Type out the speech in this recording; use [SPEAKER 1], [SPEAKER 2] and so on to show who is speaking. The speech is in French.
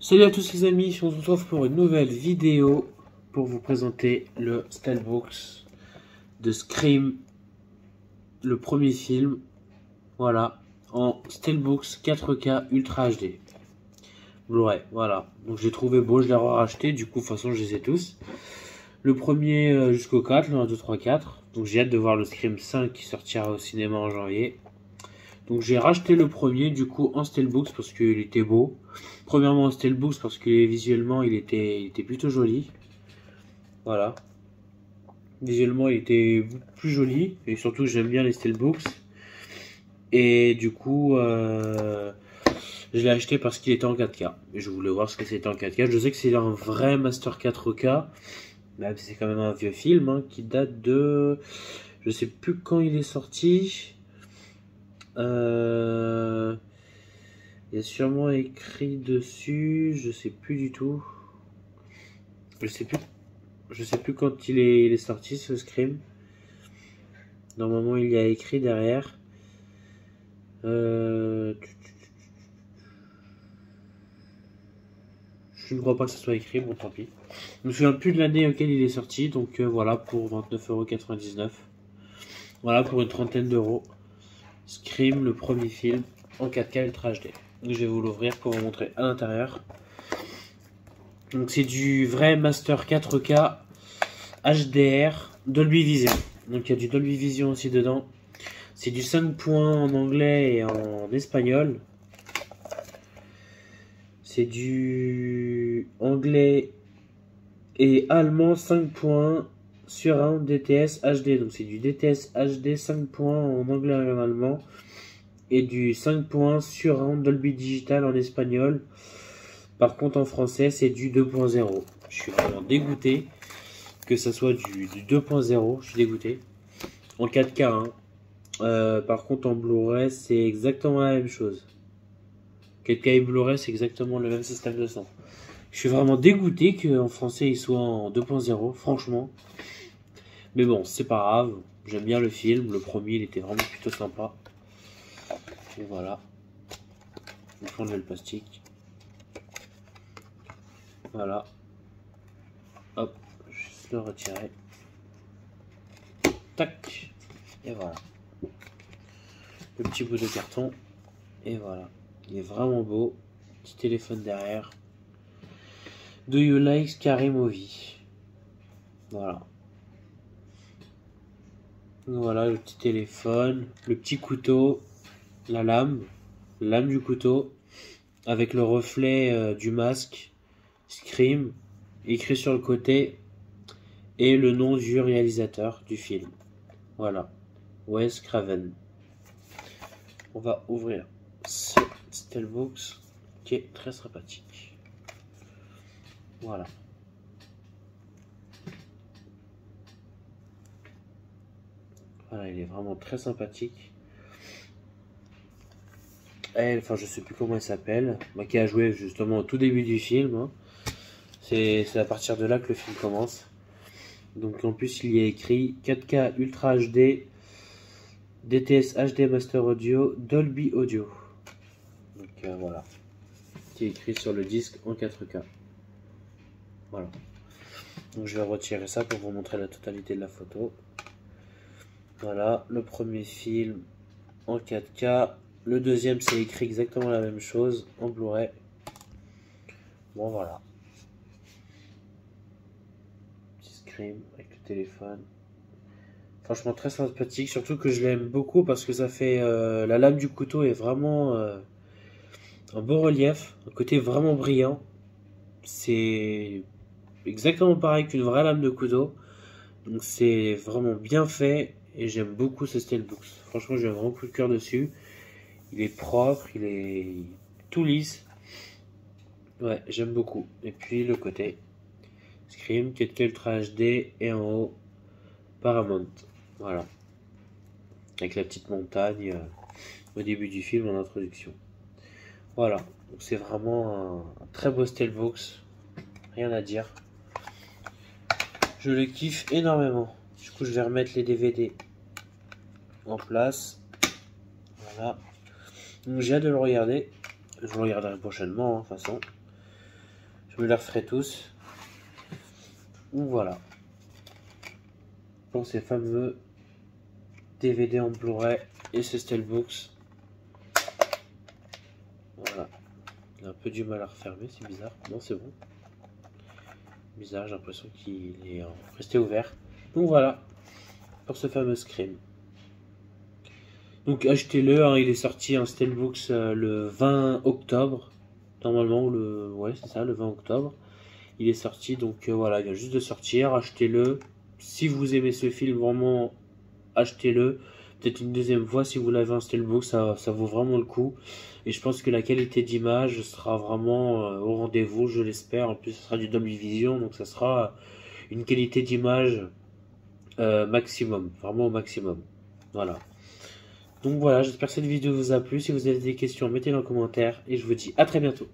[SPEAKER 1] Salut à tous les amis, on se retrouve pour une nouvelle vidéo pour vous présenter le Steelbooks de Scream, le premier film, voilà, en Steelbooks 4K Ultra HD. Blu-ray, voilà. Donc j'ai trouvé beau, je l'ai racheté, du coup de toute façon je les ai tous. Le premier jusqu'au 4, le 1, 2, 3, 4. Donc j'ai hâte de voir le Scream 5 qui sortira au cinéma en janvier. Donc j'ai racheté le premier du coup en Steelbooks parce qu'il était beau. Premièrement en Steelbooks parce que visuellement il était plutôt joli. Voilà. Visuellement il était plus joli. Et surtout j'aime bien les Steelbooks. Et du coup je l'ai acheté parce qu'il était en 4K. Et je voulais voir ce que c'était en 4K. Je sais que c'est un vrai Master 4K. Même si c'est quand même un vieux film hein, qui date de... Je sais plus quand il est sorti. Il y a sûrement écrit dessus, je sais plus du tout. Je sais plus quand il est sorti ce Scream. Normalement il y a écrit derrière. Je ne crois pas que ce soit écrit, bon tant pis. Je me souviens plus de l'année auquel il est sorti, donc voilà pour 29,99 €. Voilà pour une trentaine d'euros. Scream, le premier film en 4K Ultra HD. Donc, je vais vous l'ouvrir pour vous montrer à l'intérieur. Donc c'est du vrai Master 4K HDR Dolby Vision. Donc il y a du Dolby Vision aussi dedans. C'est du 5 points en anglais et en espagnol. C'est du anglais et allemand 5 points sur un DTS HD. Donc c'est du DTS HD 5 points en anglais et en allemand. Et du 5 points sur un Dolby Digital en espagnol. Par contre en français c'est du 2.0. Je suis vraiment dégoûté que ça soit du 2.0. Je suis dégoûté. En 4K hein. Par contre en Blu-ray c'est exactement la même chose. 4K et Blu-ray c'est exactement le même système de son. Je suis vraiment dégoûté qu'en français il soit en 2.0 franchement. Mais bon c'est pas grave. J'aime bien le film. Le premier il était vraiment plutôt sympa. Et voilà. Je vais enlever le plastique. Voilà. Hop. Juste le retirer. Tac. Et voilà. Le petit bout de carton. Et voilà. Il est vraiment beau. Petit téléphone derrière. Do you like Scary Movie? Voilà. Voilà le petit téléphone. Le petit couteau. La lame. La lame du couteau. Avec le reflet du masque. Scream. Écrit sur le côté. Et le nom du réalisateur du film. Voilà. Wes Craven. On va ouvrir ce Steelbooks qui est très sympathique. Voilà. Voilà, il est vraiment très sympathique. Elle, enfin je sais plus comment elle s'appelle, qui a joué justement au tout début du film. Hein. C'est à partir de là que le film commence. Donc en plus il y a écrit 4K Ultra HD, DTS HD Master Audio, Dolby Audio. Donc voilà. Qui est écrit sur le disque en 4K. Voilà. Donc je vais retirer ça pour vous montrer la totalité de la photo. Voilà, le premier film en 4K. Le deuxième, c'est écrit exactement la même chose en Blu-ray. Bon, voilà. Petit Scream avec le téléphone. Franchement, très sympathique. Surtout que je l'aime beaucoup parce que ça fait... la lame du couteau est vraiment un beau relief. Un côté vraiment brillant. C'est exactement pareil qu'une vraie lame de couteau. Donc c'est vraiment bien fait. Et j'aime beaucoup ce Steelbooks. Franchement, j'ai un grand coup de cœur dessus. Il est propre, il est tout lisse. Ouais, j'aime beaucoup. Et puis le côté Scream, 4K Ultra HD et en haut Paramount. Voilà. Avec la petite montagne au début du film en introduction. Voilà. Donc c'est vraiment un très beau Steelbooks. Rien à dire. Je le kiffe énormément. Du coup, je vais remettre les DVD en place. Voilà. Donc j'ai hâte de le regarder. Je le regarderai prochainement, de toute façon. Je me les referai tous. Donc voilà. Pour ces fameux DVD en Blu-ray et ce Steelbooks. Voilà. Il a un peu du mal à refermer, c'est bizarre. Non, c'est bon. Bizarre, j'ai l'impression qu'il est resté ouvert. Donc voilà. Pour ce fameux Scream. Donc achetez-le, hein, il est sorti en Steelbooks le 20 octobre. Normalement, ouais, c'est ça, le 20 octobre. Il est sorti, donc voilà, il vient juste de sortir. Achetez-le. Si vous aimez ce film, vraiment, achetez-le. Peut-être une deuxième fois si vous l'avez en Steelbook, ça vaut vraiment le coup. Et je pense que la qualité d'image sera vraiment au rendez-vous, je l'espère. En plus, ce sera du Dolby Vision, donc ça sera une qualité d'image maximum, vraiment au maximum. Voilà. Donc voilà, j'espère que cette vidéo vous a plu. Si vous avez des questions, mettez-les en commentaire et je vous dis à très bientôt.